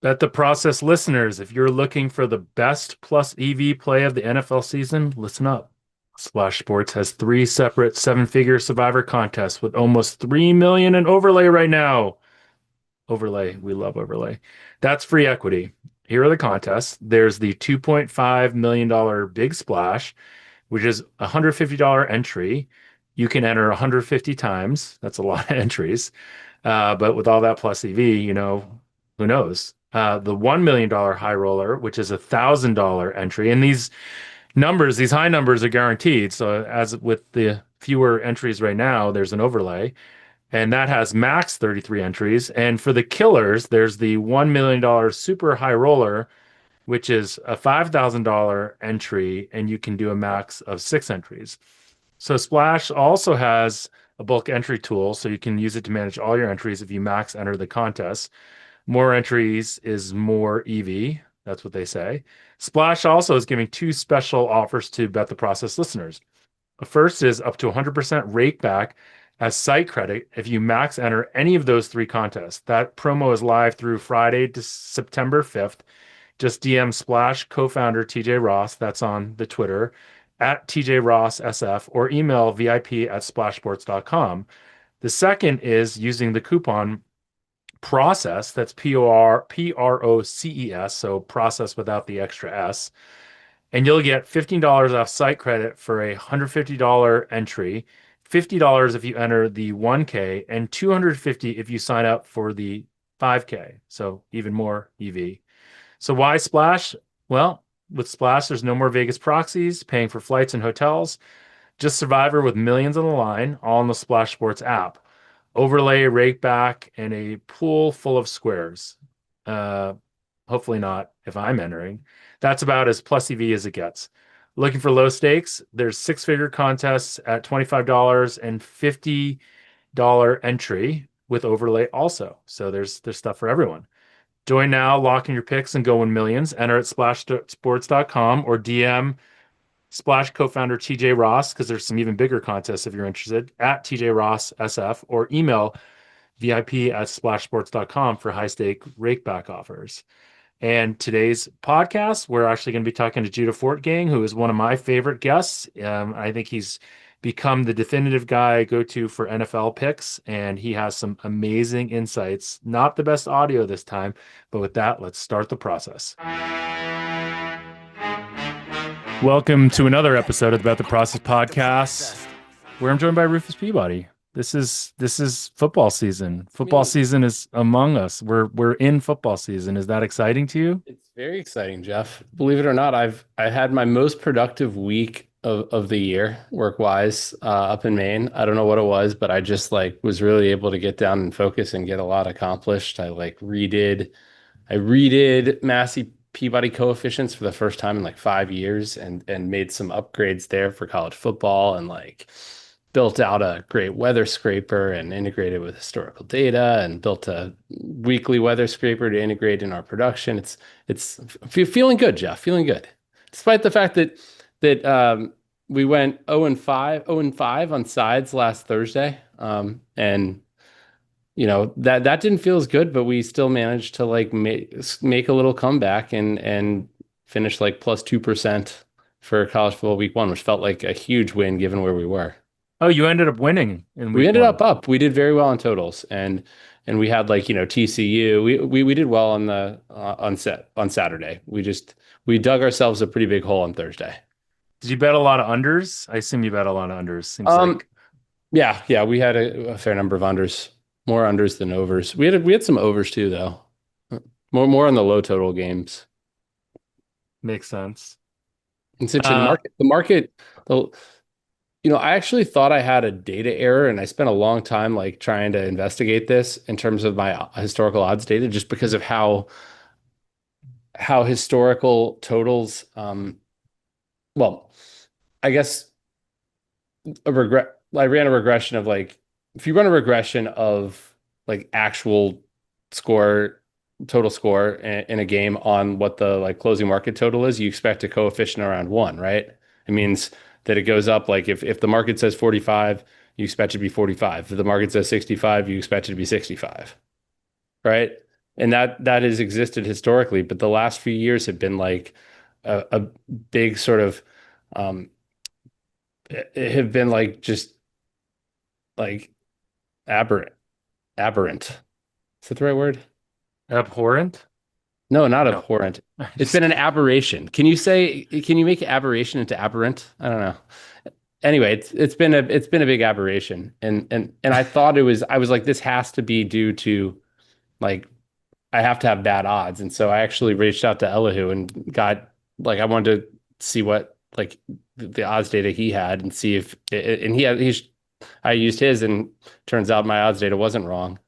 Bet the Process listeners, if you're looking for the best plus EV play of the NFL season, listen up. Splash Sports has three separate seven-figure survivor contests with almost 3 million in overlay right now. Overlay, we love overlay. That's free equity. Here are the contests. There's the $2.5 million Big Splash, which is a $150 entry. You can enter 150 times. That's a lot of entries. But with all that plus EV, who knows? The $1 million high roller, which is a $1,000 entry. And these high numbers are guaranteed. So as with the fewer entries right now, there's an overlay. And that has max 33 entries. And for the killers, there's the $1 million super high roller, which is a $5,000 entry, and you can do a max of 6 entries. So Splash also has a bulk entry tool, so you can use it to manage all your entries if you max enter the contest. More entries is more EV. That's what they say. Splash also is giving two special offers to Bet the Process listeners. The first is up to 100% rake back as site credit if you max enter any of those three contests. That promo is live through Friday, September 5th. Just DM Splash co-founder TJ Ross, that's on the Twitter, at TJ Ross SF, or email VIP@splashsports.com. The second is using the coupon process, that's PROCES, so process without the extra S. And you'll get $15 off site credit for a $150 entry, $50 if you enter the 1K, and $250 if you sign up for the 5K. So even more EV. So why Splash? Well, with Splash, there's no more Vegas proxies, paying for flights and hotels. Just Survivor with millions on the line, all in the Splash Sports app. Overlay, rake back, and a pool full of squares. Uh, Hopefully not if I'm entering. That's about as plus EV as it gets. Looking for low stakes? There's six-figure contests at $25 and $50 entry with overlay also. So there's stuff for everyone. Join now, lock in your picks, and go win millions. Enter at splashsports.com or DM Splash co-founder TJ Ross, because there's some even bigger contests if you're interested, at TJ Ross SF, or email VIP@splashsports.com for high-stake rakeback offers. And today's podcast, we're actually going to be talking to Judah Fortgang, who is one of my favorite guests. I think he's become the definitive guy I go to for NFL picks, and he has some amazing insights. Not the best audio this time, but with that, let's start the process. Welcome to another episode of the Bet the Process podcast, where I'm joined by Rufus Peabody. This is football season. Football season is among us. We're in football season. Is that exciting to you? It's very exciting, Jeff. Believe it or not, I had my most productive week of the year work-wise up in Maine. I don't know what it was, but I just was really able to get down and focus and get a lot accomplished. I redid Massey Peabody coefficients for the first time in 5 years and made some upgrades there for college football and built out a great weather scraper and integrated with historical data and built a weekly weather scraper to integrate in our production. It's feeling good, Jeff, feeling good. Despite the fact that we went 0-5 on sides last Thursday. And that didn't feel as good, but we still managed to make a little comeback and finish plus 2% for college football week 1, which felt like a huge win given where we were. Oh, you ended up winning in week We ended 1. up. We did very well on totals, and we had TCU. We did well on Saturday. We dug ourselves a pretty big hole on Thursday. Did you bet a lot of unders? I assume you bet a lot of unders. Seems like. Yeah, we had a fair number of unders, more unders than overs. We had some overs too, though. More on the low total games. Makes sense. And since the market. I actually thought I had a data error, and I spent a long time trying to investigate this in terms of my historical odds data, just because of how historical totals. Well, I guess I ran a regression of if you run a regression of actual score, total score in a game on what the closing market total is, you expect a coefficient around 1, right? It means that it goes up. If the market says 45, you expect it to be 45. If the market says 65, you expect it to be 65, right? and that has existed historically, but the last few years have been like a big sort of um have been like just like aberrant. Aberrant. Is that the right word? Abhorrent? No, not No. abhorrent. It's been Just an aberration. Can you make aberration into aberrant? I don't know. Anyway, it's been a big aberration. And I thought I was like, this has to be due to like I have to have bad odds. And so I actually reached out to Elihu and got like I wanted to see what like the odds data he had and see if and I used his and turns out my odds data wasn't wrong,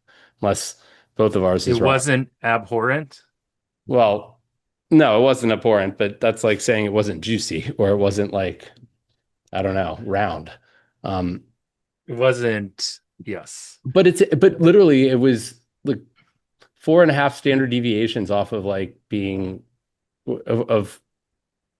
unless both of ours it is wrong. wasn't abhorrent. Well, no, it wasn't abhorrent, but that's like saying it wasn't juicy or it wasn't like, I don't know, round. Um, It wasn't, yes. but literally it was like 4.5 standard deviations off of like being of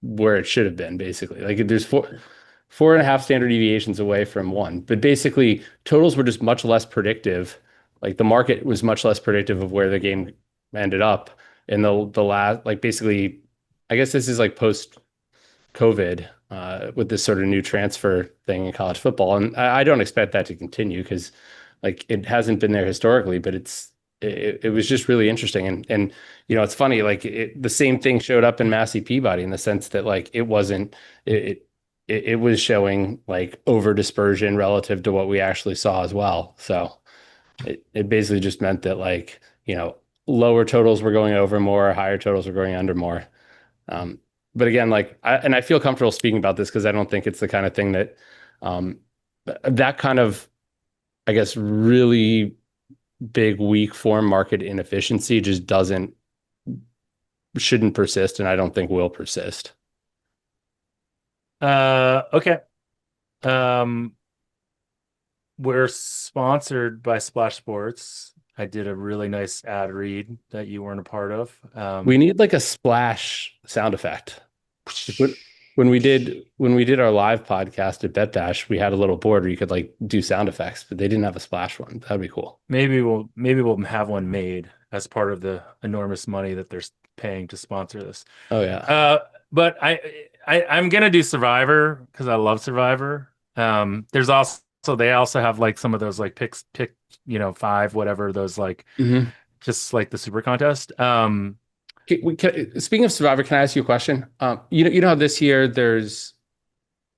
where it should have been, basically. Like there's 4.5 standard deviations away from one. But basically, totals were just much less predictive. Like the market was much less predictive of where the game ended up in the last, like basically, I guess this is like post COVID with this sort of new transfer thing in college football. And I don't expect that to continue because like it hasn't been there historically, but it was just really interesting. And it's funny, like the same thing showed up in Massey Peabody in the sense that like it wasn't it was showing like over dispersion relative to what we actually saw as well. So it basically just meant that like, lower totals were going over more, higher totals were going under more. Um, but again, like, I feel comfortable speaking about this because I don't think it's the kind of thing that, um, that kind of, I guess, really big, weak form market inefficiency just shouldn't persist, and I don't think will persist. Okay. Um, we're sponsored by Splash Sports. I did a really nice ad read that you weren't a part of. We need like a splash sound effect. Like when we did our live podcast at Bet Bash, we had a little board where you could like do sound effects, but they didn't have a splash one. That'd be cool. maybe we'll have one made as part of the enormous money that they're paying to sponsor this. Oh yeah. Uh, but I'm gonna do Survivor because I love Survivor. There's also they also have like some of those like pick five whatever those like Hmm. just like the super contest. Speaking of Survivor, can I ask you a question? You know how this year there's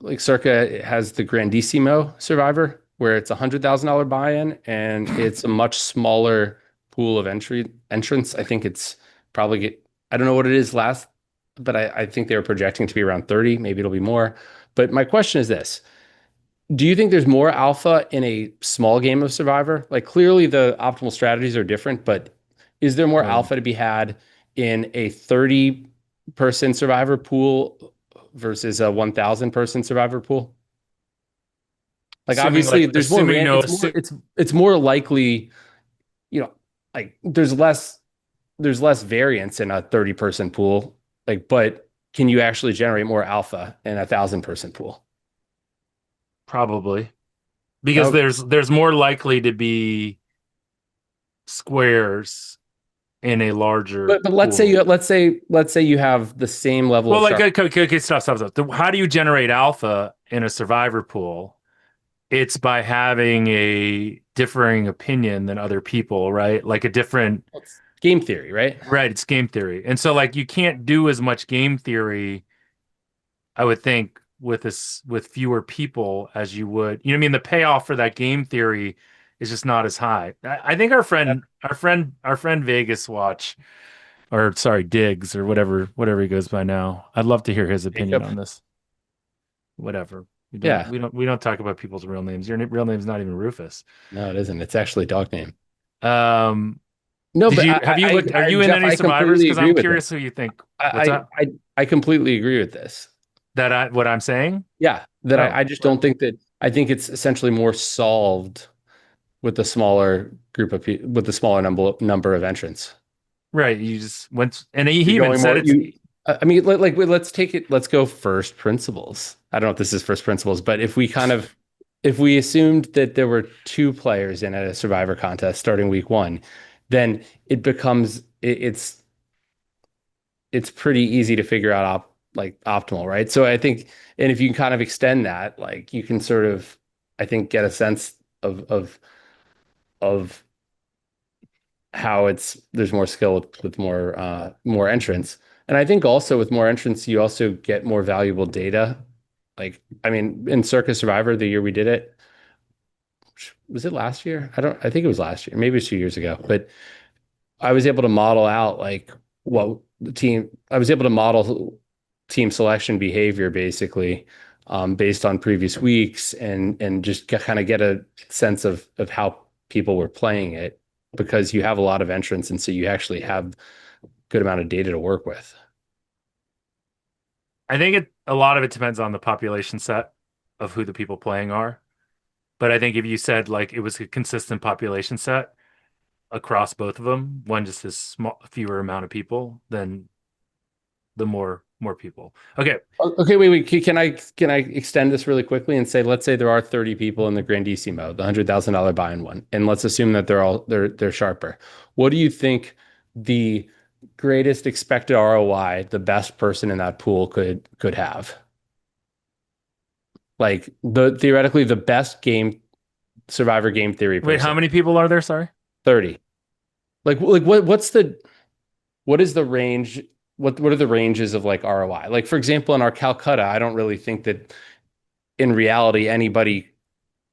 like Circa has the Grandissimo Survivor where it's $100,000 buy-in and it's a much smaller pool of entrants. I think it's probably I don't know what it is last, but I think they were projecting to be around 30. Maybe it'll be more. But my question is this. Do you think there's more alpha in a small game of Survivor? Like clearly the optimal strategies are different, but is there more Oh, alpha to be had in a 30-person Survivor pool versus a 1,000-person Survivor pool? Like obviously there's more assuming no it's more likely, you know, like there's less variance in a 30-person pool. Like, but can you actually generate more alpha in 1,000-person pool? probably because Oh, there's more likely to be squares in a larger but pool. let's say you have the same level Well, of like sharp. okay, stop. How do you generate alpha in a survivor pool? It's by having a differing opinion than other people, right? Like a different, It's game theory, right? right? It's game theory. And so like you can't do as much game theory, I would think, with this with fewer people as you would. You know what I mean? The payoff for that game theory is just not as high. I think our friend Vegas Watch, or sorry, Diggs or whatever he goes by now. I'd love to hear his opinion Jacob. on this. Whatever. We don't Yeah. we don't we don't talk about people's real names. Your real name's not even Rufus. No, it isn't. It's actually a dog name. Um, No, did but you have you looked? Are you in Jeff, any I survivors? completely Because agree I'm with this. curious who you think. What's I, that? I, I I completely agree with this. What I'm saying? Yeah, that Oh, I just don't think that I think it's essentially more solved with the smaller group of people with the smaller number of entrants. right. You just went, and he You're even going said more it's you I mean like let's take it let's go first principles. I don't know if this is first principles, but if we assumed that there were two players in a survivor contest starting week 1, then it becomes it's pretty easy to figure out like optimal, right? So I think, and if you can kind of extend that, like you can sort of, I think, get a sense of how there's more skill with more entrants. And I think also with more entrants, you also get more valuable data. Like, I mean, in Circus Survivor, the year we did it, was it last year? I think it was last year, maybe it was 2 years ago, but I was able to model out like what I was able to model team selection behavior basically, based on previous weeks, and just kind of get a sense of how people were playing it, because you have a lot of entrants, and so you actually have good amount of data to work with. I think a lot of it depends on the population set of who the people playing are. But I think if you said like it was a consistent population set across both of them, one just has fewer amount of people, then the more people. Okay, Okay, wait. Can I extend this really quickly and say, let's say there are 30 people in the Grandissimo, the $100,000 buy-in one, and let's assume that they're sharper. What do you think the greatest expected ROI the best person in that pool could have? Like the theoretically the best game survivor game theory wait, how person, many people are there? Sorry. 30. Like what is the range? What are the ranges of like ROI? Like for example, in our Calcutta, I don't really think that in reality anybody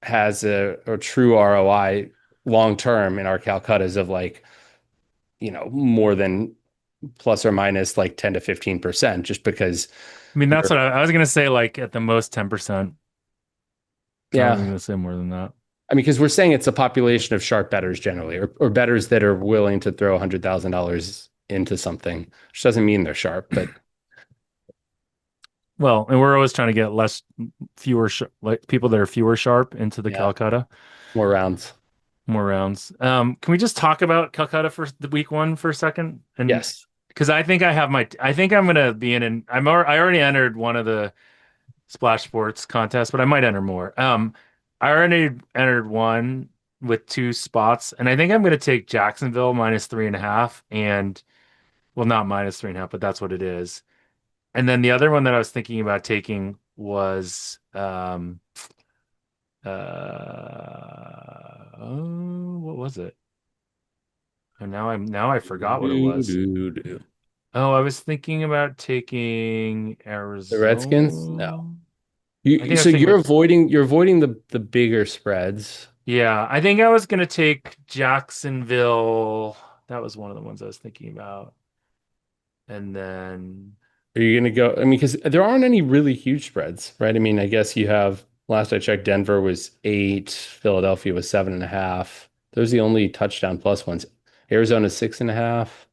has a true ROI long term in our Calcuttas of like, more than plus or minus like 10 to 15%, just because I mean, that's you're, what I was gonna say, like at the most 10%. I wasn't yeah. gonna say more than that. I mean, because we're saying it's a population of sharp bettors generally, or bettors that are willing to throw $100,000 into something, which doesn't mean they're sharp, but Well, and we're always trying to get fewer, like people that are fewer sharp into the yeah, Calcutta, more rounds. more rounds. Can we just talk about Calcutta for the week one for a second? And Yes. because I think I'm gonna be I already entered one of the Splash Sports contests, but I might enter more. I already entered one with two spots, and I think I'm gonna take Jacksonville -3.5, and well, not -3.5, but that's what it is. And then the other one that I was thinking about taking was what was it? And now I forgot what it was. Doo-doo-doo. Oh, I was thinking about taking The Redskins? No. Arizona. I You think I was so thinking about you're avoiding the bigger spreads. yeah, I think I was gonna take Jacksonville. That was one of the ones I was thinking about. And then Are you gonna go? I mean, because there aren't any really huge spreads, right? I mean, I guess you have, last I checked, Denver was 8, Philadelphia was 7.5. Those are the only touchdown plus ones. Arizona's 6.5.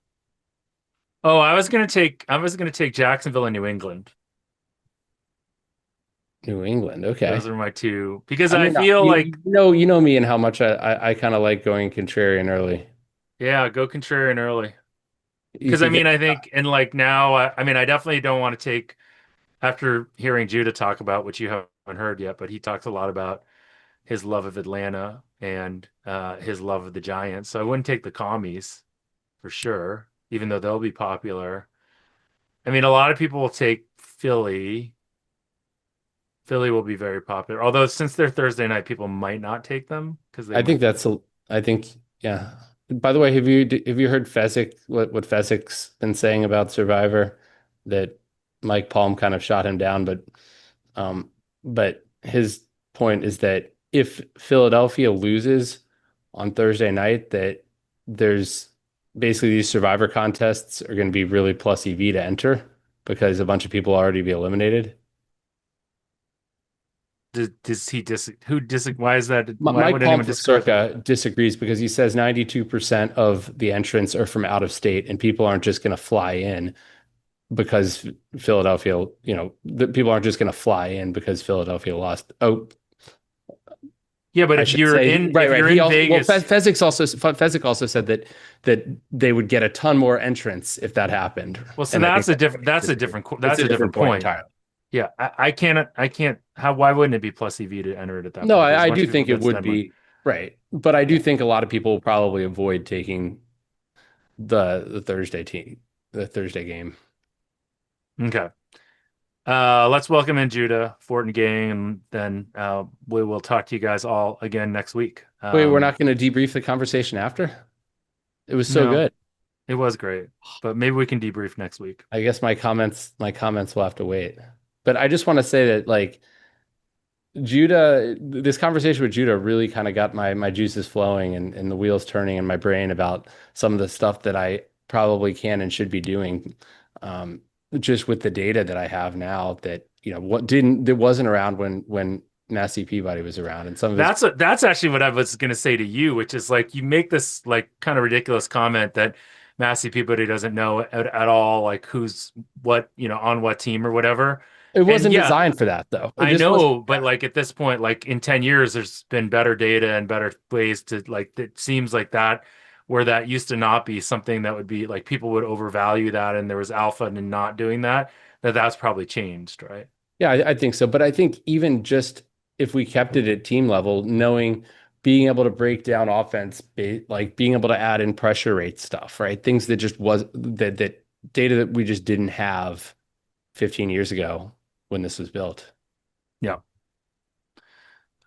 oh, I was gonna take Jacksonville and New England. New England. Okay. Those are my two because I I mean, feel like you know me and how much I kind of like going contrarian early. yeah, go contrarian early. You Because I think mean, it, I think and like now, I mean, I definitely don't want to take after hearing Judah talk about which you haven't heard yet, but he talks a lot about his love of Atlanta and his love of the Giants. So I wouldn't take the commies for sure, even though they'll be popular. I mean, a lot of people will take Philly. Philly will be very popular. Although since they're Thursday night, people might not take them because they I think might. that's a, I think, yeah. By the way, have you heard Fezzik, what Fezzik's been saying about Survivor? That Mike Palm kind of shot him down, um, but his point is that if Philadelphia loses on Thursday night, that there's basically these Survivor contests are going to be really plus EV to enter because a bunch of people already be eliminated. Does he who why is that? Why Mike would Palm anyone from disagree with that? Circa disagrees because he says 92% of the entrants are from out of state, and people aren't just going to fly in because Philadelphia, the people aren't just going to fly in because Philadelphia lost. Oh, Yeah, but I should say, right, if right. you're He in also, well, Vegas, Fezzik also said that they would get a ton more entrants if that happened, well, so and I think it's that's a a different different point point. entirely. Yeah, I can't how why wouldn't it be plus EV to enter it at that No, point? There's a I bunch do of people think it against would Denver. be right, but I do think a lot of people will probably avoid taking The Thursday game. Okay. Let's welcome in Judah Fortgang, and then we will talk to you guys all again next week. Wait, we're not going to debrief the conversation after? It was so No, good. it was great, but maybe we can debrief next week. I guess my comments will have to wait. But I just want to say that like this conversation with Judah really kind of got my juices flowing and the wheels turning in my brain about some of the stuff that I probably can and should be doing. Um, just with the data that I have now that, that wasn't around when Massey Peabody was around and some of his. That's actually what I was going to say to you, which is like you make this like kind of ridiculous comment that Massey Peabody doesn't know at all like who's what, on what team or whatever. It And wasn't yeah, designed for that though. It I just wasn't. know, but like at this point, like in 10 years, there's been better data and better ways to like it seems like that where that used to not be something that would be like people would overvalue that and there was alpha in not doing that, that's probably changed, right? Yeah, I think so. But I think even just if we kept it at team level, being able to break down offense, like being able to add in pressure rate stuff, right? Things that just was that data that we just didn't have 15 years ago when this was built. Yeah.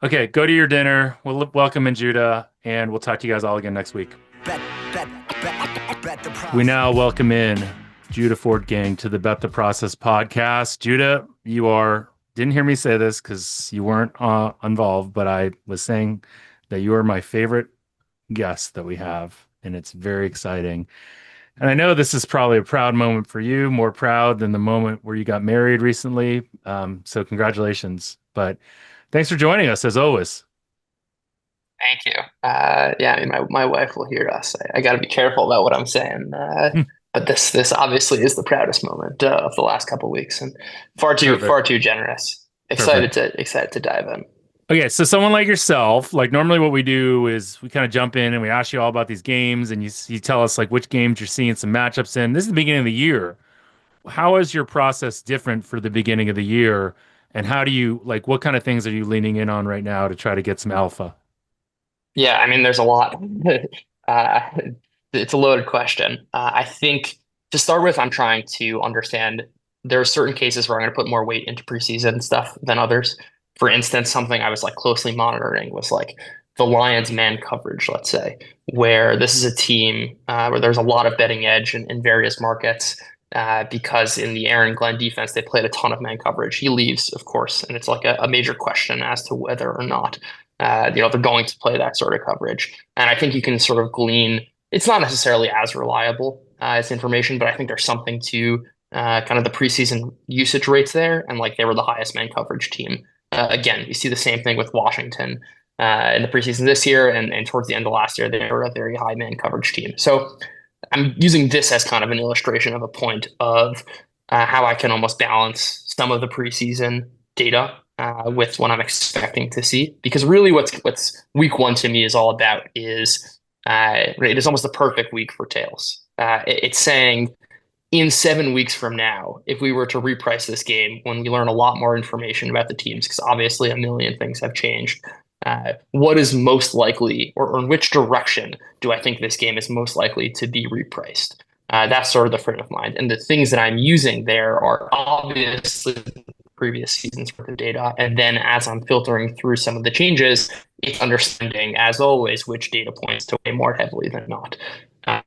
Okay, go to your dinner. We'll welcome in Judah and we'll talk to you guys all again next week. Bet, bet, bet the We process. now welcome in Judah Fortgang to the Bet the Process podcast. Judah, didn't hear me say this because you weren't involved, but I was saying that you are my favorite guest that we have, and it's very exciting. And I know this is probably a proud moment for you, more proud than the moment where you got married recently. So congratulations. But thanks for joining us as always. Thank you. Yeah, I mean, my wife will hear us. I got to be careful about what I'm saying. But this obviously is the proudest moment of the last couple of weeks, and Perfect. far too generous. Perfect. Excited to dive in. Okay, so someone like yourself, like normally what we do is we kind of jump in and we ask you all about these games, and you tell us like which games you're seeing some matchups in. This is the beginning of the year. How is your process different for the beginning of the year? And how do you like what kind of things are you leaning in on right now to try to get some alpha? Yeah, I mean, there's a lot. uh, it's a loaded question. I think to start with, I'm trying to understand there are certain cases where I'm going to put more weight into preseason stuff than others. For instance, something I was like closely monitoring was like the Lions man coverage, let's say, where this is a team where there's a lot of betting edge in various markets. Because in the Aaron Glenn defense, they played a ton of man coverage. He leaves, of course, and it's like a major question as to whether or not they're going to play that sort of coverage. And I think you can sort of glean, it's not necessarily as reliable as information, but I think there's something to kind of the preseason usage rates there. And like they were the highest man coverage team. Again, you see the same thing with Washington in the preseason this year and towards the end of last year, they were a very high man coverage team. So I'm using this as kind of an illustration of a point of how I can almost balance some of the preseason data with what I'm expecting to see. Because really, what's week one to me is all about is it is almost the perfect week for tails. It's saying in 7 weeks from now, if we were to reprice this game, when we learn a lot more information about the teams, because obviously a million things have changed, what is most likely, or in which direction do I think this game is most likely to be repriced? That's sort of the frame of mind. And the things that I'm using there are obviously previous seasons worth of data. And then as I'm filtering through some of the changes, it's understanding, as always, which data points to weigh more heavily than not. Uh,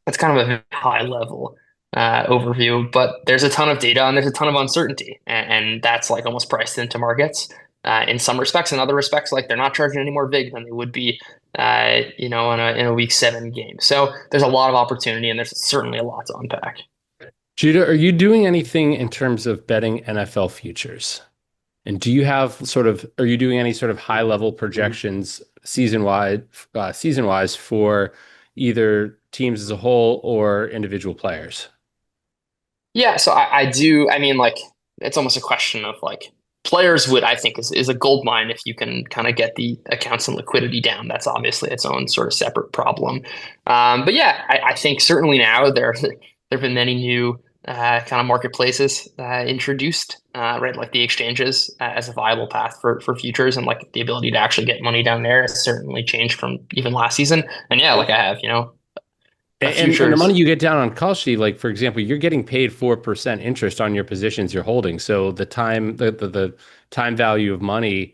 that's kind of a high level overview, but there's a ton of data and there's a ton of uncertainty, and that's like almost priced into markets in some respects. In other respects, like they're not charging any more vig than they would be, in a week 7 game. So there's a lot of opportunity, and there's certainly a lot to unpack. Judah, are you doing anything in terms of betting NFL futures? And are you doing any sort of high level projections season wise for either teams as a whole or individual players? Yeah, so I do. I mean, like, it's almost a question of like players would, I think, is a gold mine if you can kind of get the accounts and liquidity down. That's obviously its own sort of separate problem. But yeah, I think certainly now there have been many new kind of marketplaces introduced, right? Like the exchanges as a viable path for futures, and like the ability to actually get money down there has certainly changed from even last season. And yeah, like I have, And the money futures. you get down on Kalshi, like for example, you're getting paid 4% interest on your positions you're holding. So the time value of money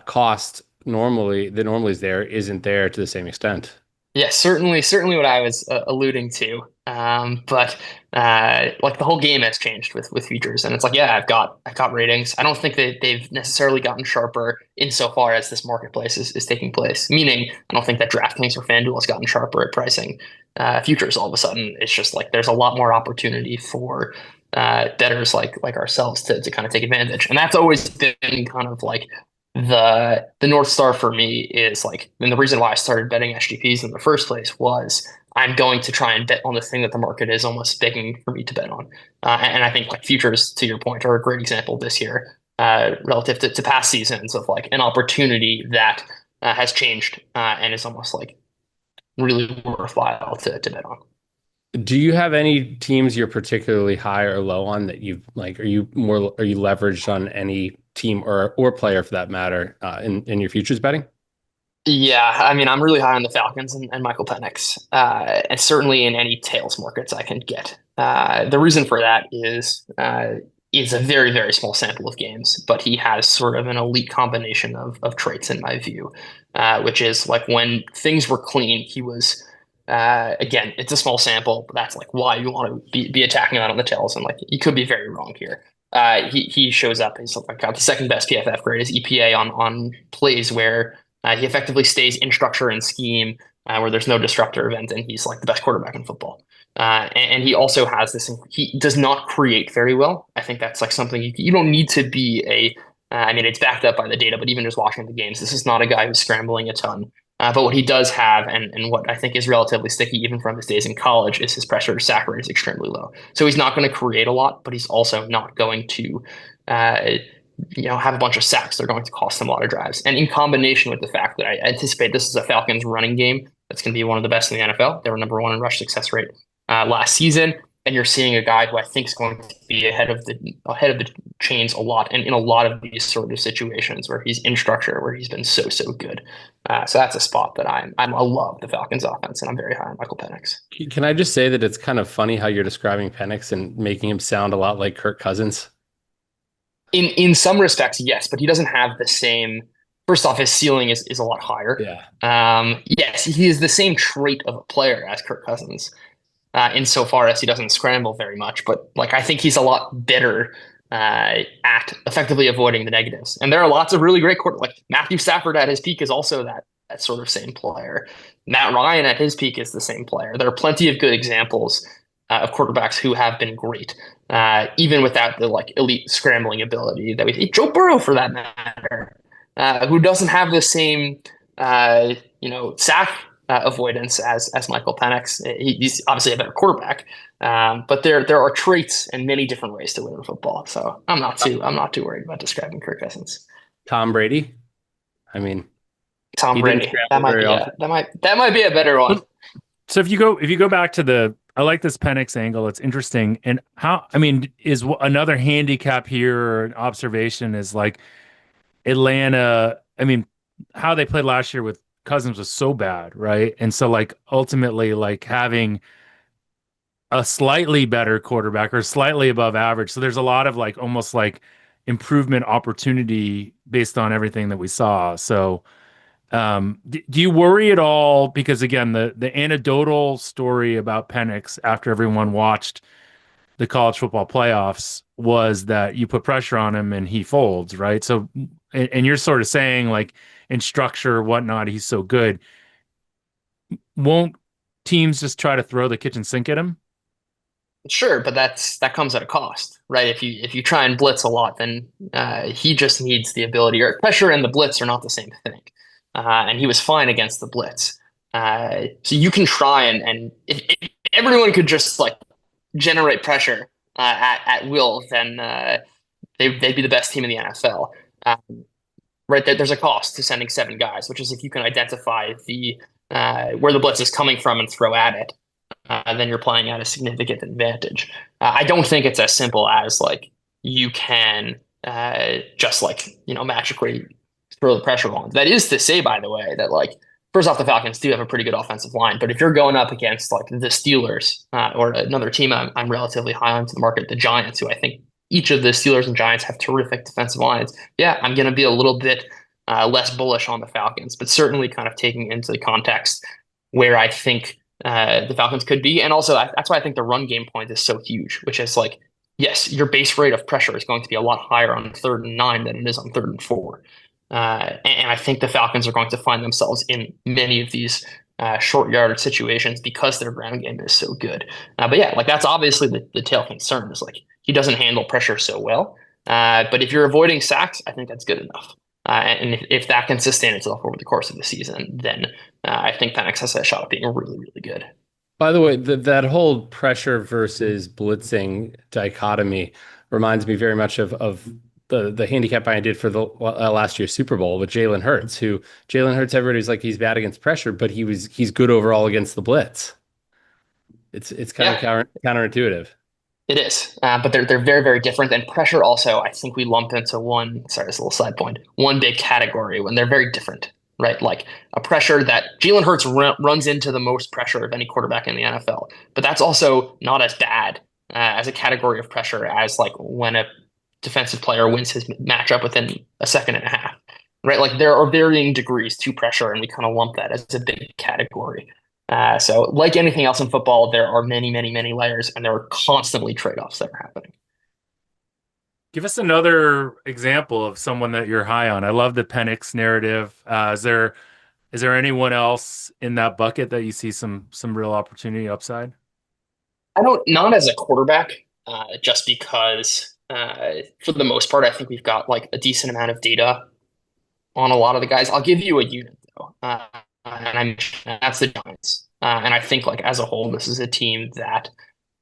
cost normally that normally is there isn't there to the same extent. Yeah, certainly what I was alluding to. But like the whole game has changed with futures, and it's like, yeah, I've got ratings. I don't think that they've necessarily gotten sharper insofar as this marketplace is taking place. Meaning, I don't think that DraftKings or FanDuel has gotten sharper at pricing futures all of a sudden. It's just like there's a lot more opportunity for bettors like ourselves to kind of take advantage, and that's always been kind of like the North Star for me is like, and the reason why I started betting SGPs in the first place was I'm going to try and bet on the thing that the market is almost begging for me to bet on. And I think like futures, to your point, are a great example this year relative to past seasons of like an opportunity that has changed and is almost like really worthwhile to bet on. Do you have any teams you're particularly high or low on that you've like, are you leveraged on any team or player for that matter in your futures betting? Yeah, I mean, I'm really high on the Falcons and Michael Penix, and certainly in any tails markets I can get. The reason for that is a very, very small sample of games, but he has sort of an elite combination of traits in my view, which is like when things were clean, he was, again, it's a small sample, but that's like why you want to be attacking that on the tails, and like you could be very wrong here. He shows up, he's like got the second best PFF grade, his EPA on plays where he effectively stays in structure and scheme where there's no disruptor event, and he's like the best quarterback in football. And he also has this, he does not create very well. I think that's like something you don't need to be I mean, it's backed up by the data, but even just watching the games, this is not a guy who's scrambling a ton. But what he does have, and what I think is relatively sticky even from his days in college, is his pressure to sack rate is extremely low. So he's not going to create a lot, but he's also not going to uh, have a bunch of sacks. They're going to cost him a lot of drives. And in combination with the fact that I anticipate this is a Falcons running game that's going to be one of the best in the NFL. They were number one in rush success rate last season. And you're seeing a guy who I think is going to be ahead of the chains a lot, and in a lot of these sort of situations where he's in structure, where he's been so good. So that's a spot that I love the Falcons offense, and I'm very high on Michael Penix. Can I just say that it's kind of funny how you're describing Penix and making him sound a lot like Kirk Cousins? In some respects, yes, but he doesn't have the same. First off, his ceiling is a lot higher. Yeah. Yes, he is the same trait of a player as Kirk Cousins, insofar as he doesn't scramble very much. But like, I think he's a lot better at effectively avoiding the negatives. And there are lots of really great like Matthew Stafford at his peak is also that sort of same player. Matt Ryan at his peak is the same player. There are plenty of good examples of quarterbacks who have been great, even without the like elite scrambling ability that Joe Burrow, for that matter, who doesn't have the same sack avoidance as Michael Penix. He's obviously a better quarterback, but there are traits and many different ways to win in football. So I'm not too worried about describing Kirk Cousins. Tom Brady. I mean, Tom Brady. That might be a better one. So if you go back to I like this Penix angle. It's interesting. And is another handicap here or an observation is like Atlanta. I mean, how they played last year with Cousins was so bad, right? And so like ultimately like having a slightly better quarterback or slightly above average. So there's a lot of like almost like improvement opportunity based on everything that we saw. So do you worry at all? Because again, the anecdotal story about Penix after everyone watched the college football playoffs was that you put pressure on him and he folds, right? So, and you're sort of saying like in structure or whatnot, he's so good. Won't teams just try to throw the kitchen sink at him? Sure, but that comes at a cost, right? If you try and blitz a lot, then he just needs the ability. Or pressure and the blitz are not the same thing, and he was fine against the blitz. So you can try and if everyone could just like generate pressure at will, then they'd be the best team in the NFL. Right there's a cost to sending 7 guys, which is if you can identify the where the blitz is coming from and throw at it. Then you're playing at a significant advantage. I don't think it's as simple as like you can just like magically throw the pressure on. That is to say, by the way, that like first off, the Falcons do have a pretty good offensive line, but if you're going up against like the Steelers or another team I'm relatively high on to the market, the Giants, who I think each of the Steelers and Giants have terrific defensive lines, yeah, I'm going to be a little bit less bullish on the Falcons, but certainly kind of taking into the context where I think the Falcons could be. And also, that's why I think the run game point is so huge, which is like, yes, your base rate of pressure is going to be a lot higher on 3rd and 9 than it is on 3rd and 4. And I think the Falcons are going to find themselves in many of these short yardage situations because their ground game is so good. But yeah, like that's obviously the tail concern is like he doesn't handle pressure so well. But if you're avoiding sacks, I think that's good enough. And if that can sustain itself over the course of the season, then I think Penix has a shot at being really, really good. By the way, that whole pressure versus blitzing dichotomy reminds me very much of the handicap I did for the last year's Super Bowl with Jalen Hurts, who Jalen Hurts, everybody's like he's bad against pressure, but he's good overall against the blitz. It's kind of counterintuitive. It is, but they're very, very different. And pressure also, I think we lump into one, sorry, it's a little side point, one big category when they're very different, right? Like a pressure that Jalen Hurts runs into the most pressure of any quarterback in the NFL. But that's also not as bad as a category of pressure as like when a defensive player wins his matchup within a second and a half, right? Like there are varying degrees to pressure, and we kind of lump that as a big category. So like anything else in football, there are many, many, many layers, and there are constantly trade-offs that are happening. Give us another example of someone that you're high on. I love the Penix narrative. Is there anyone else in that bucket that you see some real opportunity upside? Not as a quarterback, just because for the most part, I think we've got like a decent amount of data on a lot of the guys. I'll give you a unit though. And that's the Giants. And I think like as a whole, this is a team that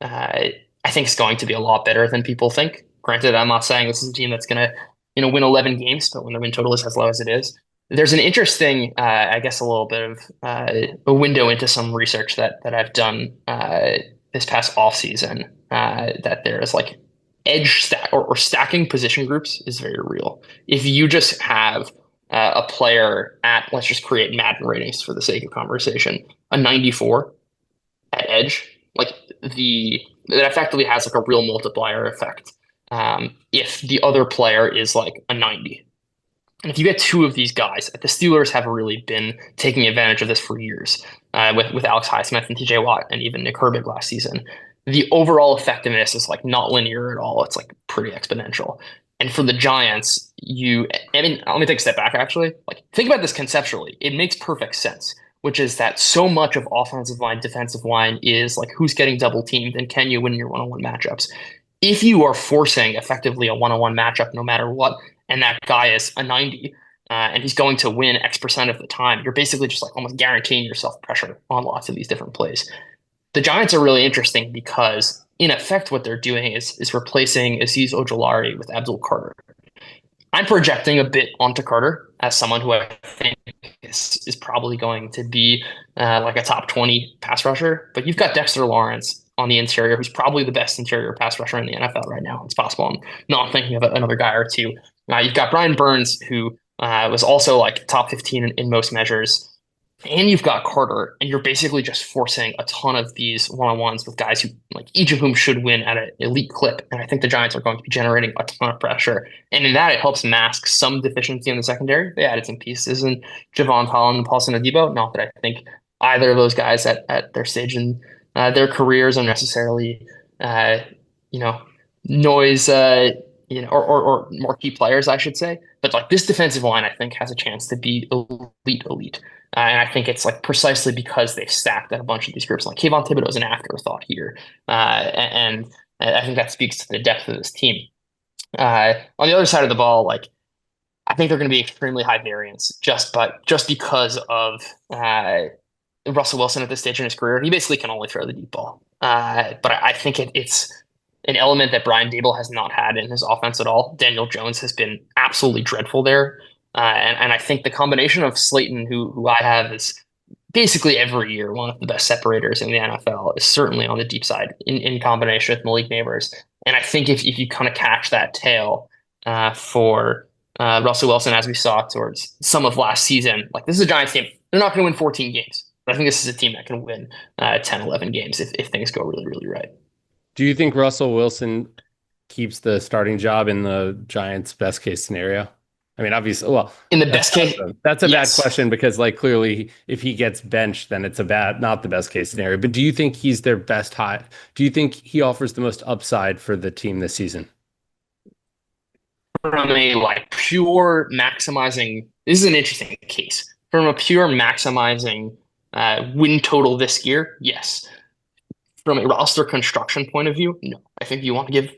I think is going to be a lot better than people think. Granted, I'm not saying this is a team that's going to, win 11 games, but when the win total is as low as it is, there's an interesting, I guess, a little bit of a window into some research that I've done this past off season. That there is like edge stack or stacking position groups is very real. If you just have a player at, let's just create Madden ratings for the sake of conversation, a 94 at edge, like that effectively has like a real multiplier effect. If the other player is like a 90. And if you get two of these guys, the Steelers have really been taking advantage of this for years with Alex Highsmith and TJ Watt and even Nick Herbig last season. The overall effectiveness is like not linear at all. It's like pretty exponential. And for the Giants, let me take a step back actually. Like think about this conceptually. It makes perfect sense, which is that so much of offensive line, defensive line is like who's getting double teamed and can you win your one-on-one matchups? If you are forcing effectively a one-on-one matchup no matter what, and that guy is a 90, and he's going to win X% of the time, you're basically just like almost guaranteeing yourself pressure on lots of these different plays. The Giants are really interesting because in effect, what they're doing is replacing Azeez Ojulari with Abdul Carter. I'm projecting a bit onto Carter as someone who I think is probably going to be like a top 20 pass rusher. But you've got Dexter Lawrence on the interior, who's probably the best interior pass rusher in the NFL right now. It's possible I'm not thinking of another guy or two. You've got Brian Burns, who was also like top 15 in most measures. And you've got Carter, and you're basically just forcing a ton of these one-on-ones with guys who, like, each of whom should win at an elite clip. And I think the Giants are going to be generating a ton of pressure. And in that, it helps mask some deficiency in the secondary. They added some pieces in Javon Holland and Paulson Adebo. Not that I think either of those guys at their stage in their careers are necessarily, noise, or more key players, I should say. But like this defensive line, I think has a chance to be elite. And I think it's like precisely because they've stacked at a bunch of these groups. Like Kayvon Thibodeau is an afterthought here. And I think that speaks to the depth of this team. On the other side of the ball, like I think they're going to be extremely high variance just because of Russell Wilson at this stage in his career. He basically can only throw the deep ball. But I think it's an element that Brian Daboll has not had in his offense at all. Daniel Jones has been absolutely dreadful there. And I think the combination of Slayton, who I have is basically every year one of the best separators in the NFL, is certainly on the deep side in combination with Malik Neighbors. And I think if you kind of catch that tail for Russell Wilson, as we saw towards some of last season, like this is a Giants team They're not going to win 14 games. But I think this is a team that can win 10, 11 games if things go really, really right. Do you think Russell Wilson keeps the starting job in the Giants' best case scenario? I mean, obviously, well, In the best case, that's a bad yes. question because, like, clearly, if he gets benched, then it's not the best case scenario. But do you think he's their best hot? Do you think he offers the most upside for the team this season? From a like pure maximizing, this is an interesting case. From a pure maximizing win total this year, yes. From a roster construction point of view, no. I think you want to give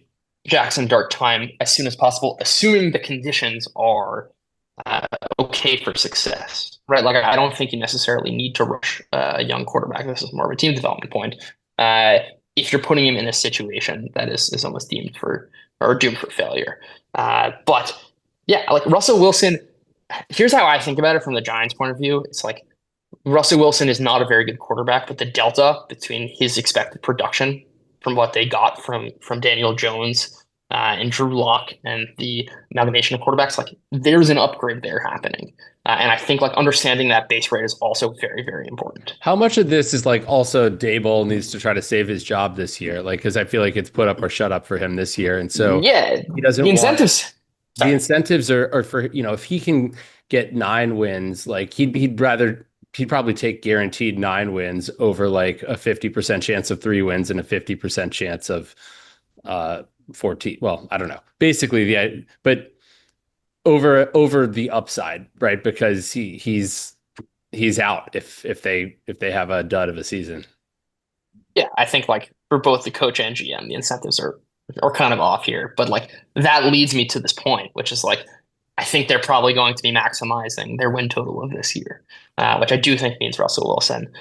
Jackson Dart time as soon as possible, assuming the conditions are uh, okay for success, right? Like I don't think you necessarily need to rush a young quarterback. This is more of a team development point. Uh, if you're putting him in a situation that is almost deemed for or doomed for failure. But yeah, like Russell Wilson, here's how I think about it from the Giants' point of view. It's like Russell Wilson is not a very good quarterback, but the delta between his expected production from what they got from Daniel Jones and Drew Lock and the amalgamation of quarterbacks, like there's an upgrade there happening. And I think like understanding that base rate is also very, very important. How much of this is like also Daboll needs to try to save his job this year? Like, because I feel like it's put up or shut up for him this year, and so Yeah, he doesn't the want incentives. the Sorry. incentives are for if he can get 9 wins, like he'd probably take guaranteed 9 wins over like a 50% chance of 3 wins and a 50% chance of 14. Well, I don't know. Basically, but over the upside, right? Because he's out if they have a dud of a season. Yeah, I think like for both the coach and GM, the incentives are kind of off here. But like that leads me to this point, which is like I think they're probably going to be maximizing their win total of this year, which I do think means Russell Wilson.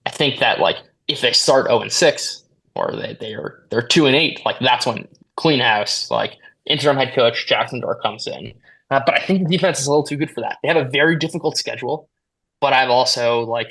I think that like if they start 0-6 or they're 2-8, like that's when clean house, like interim head coach Jackson Dart comes in. But I think the defense is a little too good for that. They have a very difficult schedule, but I've also like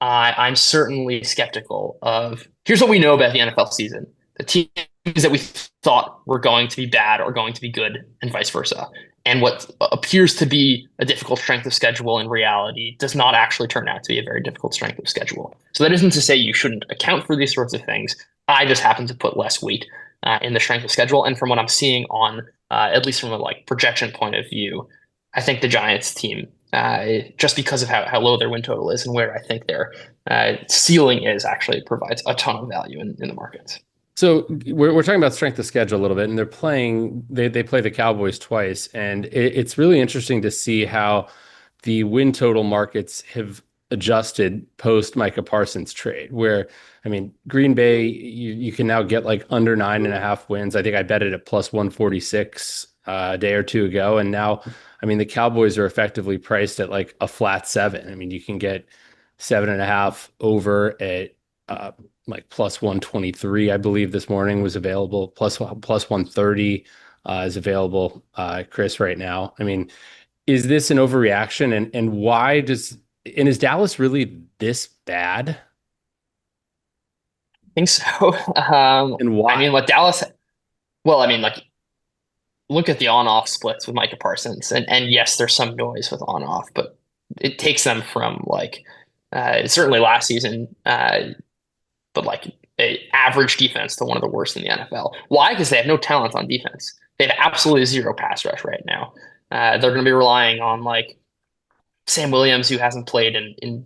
I'm certainly skeptical of. Here's what we know about the NFL season: the teams that we thought were going to be bad are going to be good, and vice versa. And what appears to be a difficult strength of schedule in reality does not actually turn out to be a very difficult strength of schedule. So that isn't to say you shouldn't account for these sorts of things. I just happen to put less weight in the strength of schedule, and from what I'm seeing on at least from a like projection point of view, I think the Giants team just because of how low their win total is and where I think their ceiling is actually provides a ton of value in the markets. So we're talking about strength of schedule a little bit, and they play the Cowboys twice, and it's really interesting to see how the win total markets have adjusted post Micah Parsons trade. Where I mean, Green Bay, you can now get like under 9.5 wins. I think I bet it at plus 146 a day or two ago, and now I mean the Cowboys are effectively priced at like a flat 7. I mean you can get 7.5 over at like plus 123, I believe this morning was available. Plus 130 is available, Chris, right now. I mean, is this an overreaction? And why is Dallas really this bad? I think so. And I mean, why? what Dallas, well, I mean, like look at the on-off splits with Micah Parsons, and yes, there's some noise with on-off, but it takes them from like certainly last season, but like a average defense to one of the worst in the NFL. Why? Because they have no talent on defense. They have absolutely zero pass rush right now. They're going to be relying on like Sam Williams, who hasn't played in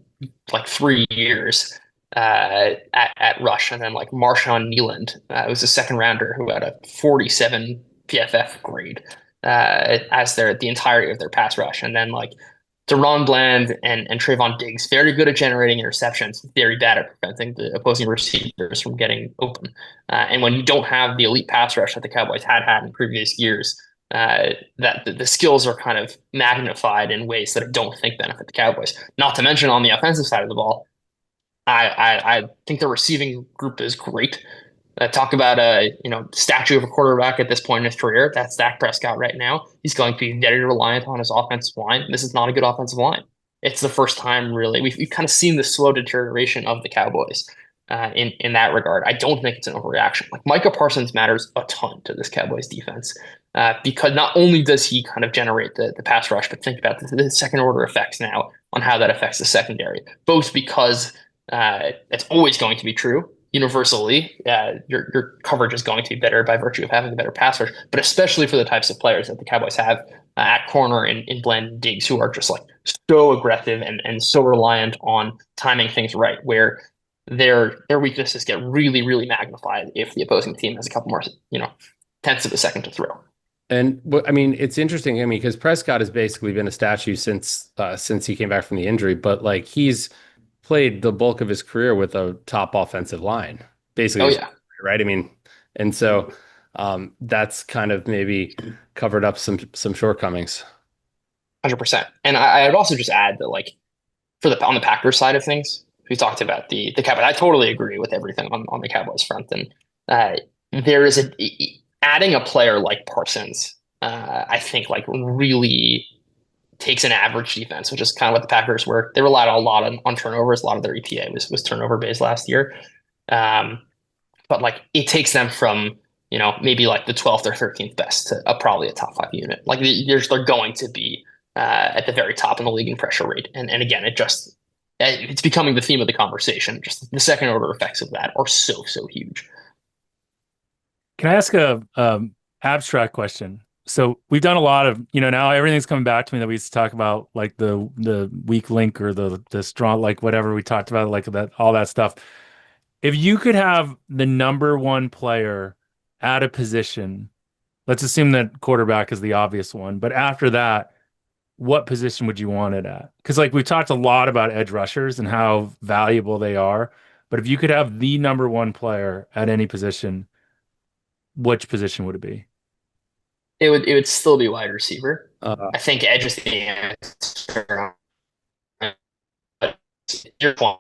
like 3 years at rush, and then like Marshawn Nealand, who's a second rounder who had a 47 PFF grade as the entirety of their pass rush, and then like Deron Bland and Trayvon Diggs, very good at generating interceptions, very bad at preventing the opposing receivers from getting open. And when you don't have the elite pass rush that the Cowboys had in previous years, that the skills are kind of magnified in ways that I don't think benefit the Cowboys. Not to mention on the offensive side of the ball, I think the receiving group is great. Talk about a statue of a quarterback at this point in his career. That's Dak Prescott right now. He's going to be very reliant on his offensive line. This is not a good offensive line. It's the first time really we've kind of seen the slow deterioration of the Cowboys in that regard. I don't think it's an overreaction. Like Micah Parsons matters a ton to this Cowboys defense because not only does he kind of generate the pass rush, but think about the second order effects now on how that affects the secondary, both because it's always going to be true universally. Your coverage is going to be better by virtue of having a better pass rush, but especially for the types of players that the Cowboys have at corner in Bland Diggs, who are just like so aggressive and so reliant on timing things right, where their weaknesses get really, really magnified if the opposing team has a couple more, tenths of a second to throw. And I mean, it's interesting. I mean, because Prescott has basically been a statue since he came back from the injury, but like he's played the bulk of his career with a top offensive line, basically, Oh yeah, right? I mean, and so that's kind of maybe covered up some shortcomings. 100%. And I would also just add that like on the Packers side of things, we talked about the Cowboys. I totally agree with everything on the Cowboys front, and there is adding a player like Parsons. I think like really takes an average defense, which is kind of what the Packers were. They relied a lot on turnovers. A lot of their EPA was turnover based last year. But like it takes them from, maybe like the 12th or 13th best to probably a top 5 unit. Like they're going to be at the very top in the league in pressure rate. And again, it's becoming the theme of the conversation. Just the second order effects of that are so huge. Can I ask a abstract question? So we've done a lot of, now everything's coming back to me that we used to talk about, like the weak link or the strong, like whatever we talked about, like that, all that stuff. If you could have the number one player at a position, let's assume that quarterback is the obvious one, but after that, what position would you want it at? Because like we've talked a lot about edge rushers and how valuable they are, but if you could have the number one player at any position, which position would it be? It would still be wide receiver. Uh, I think edge is the answer. But your point,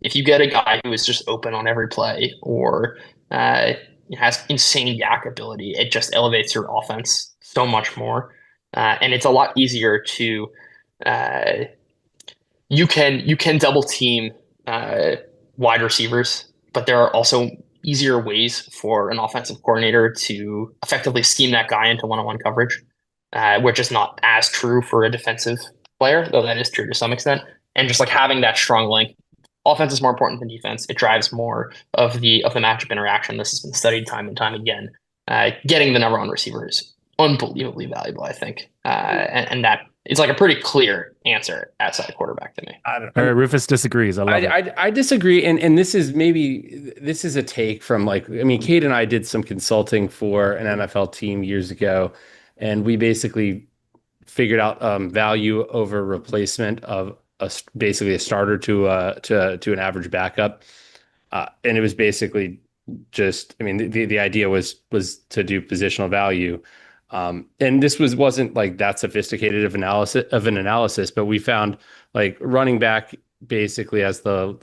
if you get a guy who is just open on every play or has insane yak ability, it just elevates your offense so much more. And it's a lot easier to uh, you can double team wide receivers, but there are also easier ways for an offensive coordinator to effectively scheme that guy into one-on-one coverage, which is not as true for a defensive player, though that is true to some extent. And just like having that strong link, offense is more important than defense. It drives more of the matchup interaction. This has been studied time and time again. Getting the number one receiver is unbelievably valuable, I think, and that it's like a pretty clear answer outside quarterback to me. I don't All know. right, Rufus disagrees. I love it. I disagree, and this is a take from like I mean, Kate and I did some consulting for an NFL team years ago, and we basically figured out value over replacement of basically a starter to an average backup, and it was basically just I mean the idea was to do positional value. And this wasn't like that sophisticated of an analysis, but we found like running back basically as the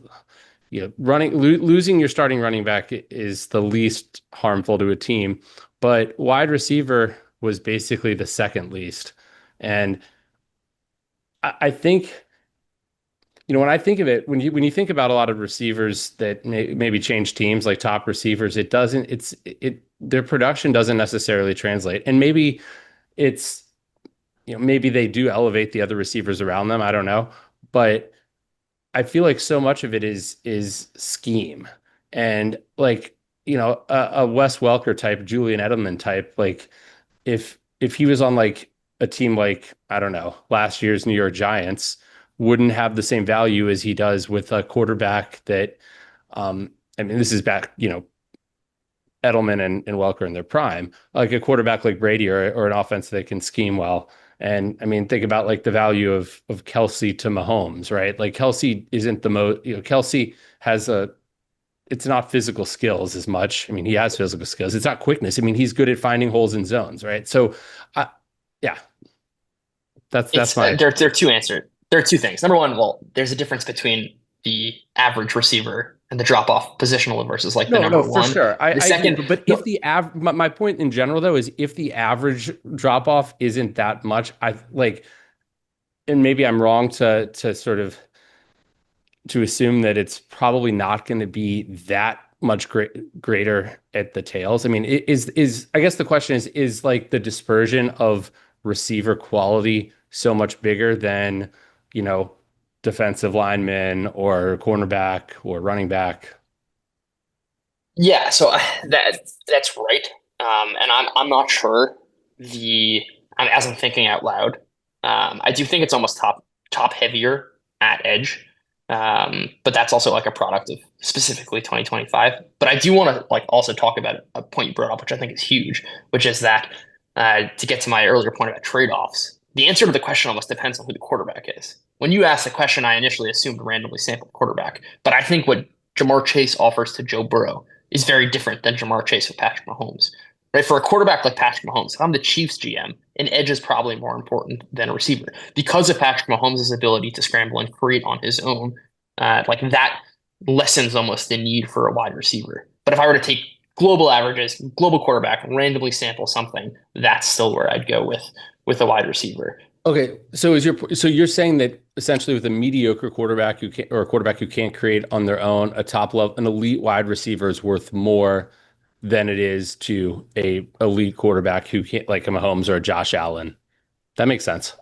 losing your starting running back is the least harmful to a team, but wide receiver was basically the second least. And I think when I think of it, when you think about a lot of receivers that maybe change teams, like top receivers, their production doesn't necessarily translate, and maybe it's maybe they do elevate the other receivers around them. I don't know, but I feel like so much of it is scheme and like a Wes Welker type, Julian Edelman type. Like if he was on like a team like I don't know last year's New York Giants, wouldn't have the same value as he does with a quarterback that. I mean, this is back Edelman and Welker in their prime, like a quarterback like Brady or an offense that can scheme well. And I mean, think about like the value of Kelsey to Mahomes, right? Like Kelsey isn't the most, Kelsey has it's not physical skills as much. I mean, he has physical skills. It's not quickness. I mean, he's good at finding holes in zones, right? So, yeah, that's my. There are two answers. There are two things. Number one, well, there's a difference between the average receiver and the drop off positional versus like the number one. For sure. The second, but if the my point in general though is if the average drop off isn't that much, I like, and maybe I'm wrong to sort of to assume that it's probably not going to be that much greater at the tails. I mean, is I guess the question is like the dispersion of receiver quality so much bigger than defensive lineman or cornerback or running back. Yeah, so that's right. And I'm not sure as I'm thinking out loud. I do think it's almost top heavier at edge. But that's also like a product of specifically 2025. But I do want to like also talk about a point you brought up, which I think is huge, which is that to get to my earlier point about trade-offs, the answer to the question almost depends on who the quarterback is. When you asked the question, I initially assumed a randomly sampled quarterback, but I think what Jamar Chase offers to Joe Burrow is very different than Jamar Chase with Patrick Mahomes. Right? For a quarterback like Patrick Mahomes, if I'm the Chiefs GM, an edge is probably more important than a receiver because of Patrick Mahomes' ability to scramble and create on his own. Like that lessens almost the need for a wide receiver. But if I were to take global averages, global quarterback, and randomly sample something, that's still where I'd go with a wide receiver. Okay, so you're saying that essentially with a mediocre quarterback or a quarterback who can't create on their own, a top level, an elite wide receiver is worth more than it is to a elite quarterback who can't, like a Mahomes or a Josh Allen. That makes sense.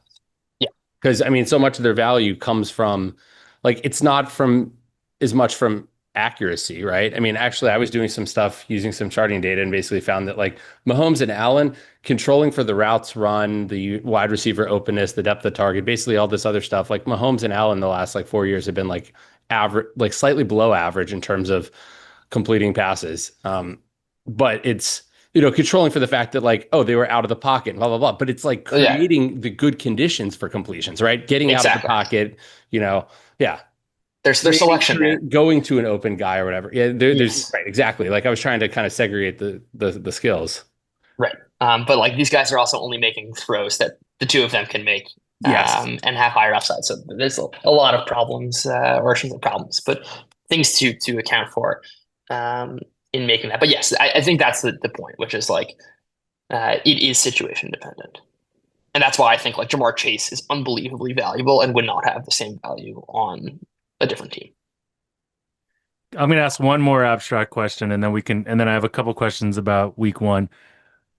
Yeah. Because I mean, so much of their value comes from, like, it's not from as much from accuracy, right? I mean, actually, I was doing some stuff using some charting data and basically found that like Mahomes and Allen controlling for the routes run, the wide receiver openness, the depth of target, basically all this other stuff. Like Mahomes and Allen the last like 4 years have been like average, like slightly below average in terms of completing passes. But it's controlling for the fact that like, oh, they were out of the pocket, blah, blah, blah. But it's like Yeah, creating the good conditions for completions, right? Getting out of the exactly. pocket, yeah. There's selection there. Going to an open guy or whatever. Yeah, there's Yes. right, exactly. Like I was trying to kind of segregate the skills. Right. But like these guys are also only making throws that the two of them can make Yes. and have higher upside. So there's a lot of problems, or I shouldn't say problems, but things to account for um, in making that. But yes, I think that's the point, which is like it is situation dependent. And that's why I think like Jamar Chase is unbelievably valuable and would not have the same value on a different team. I'm going to ask one more abstract question and then I have a couple questions about week one.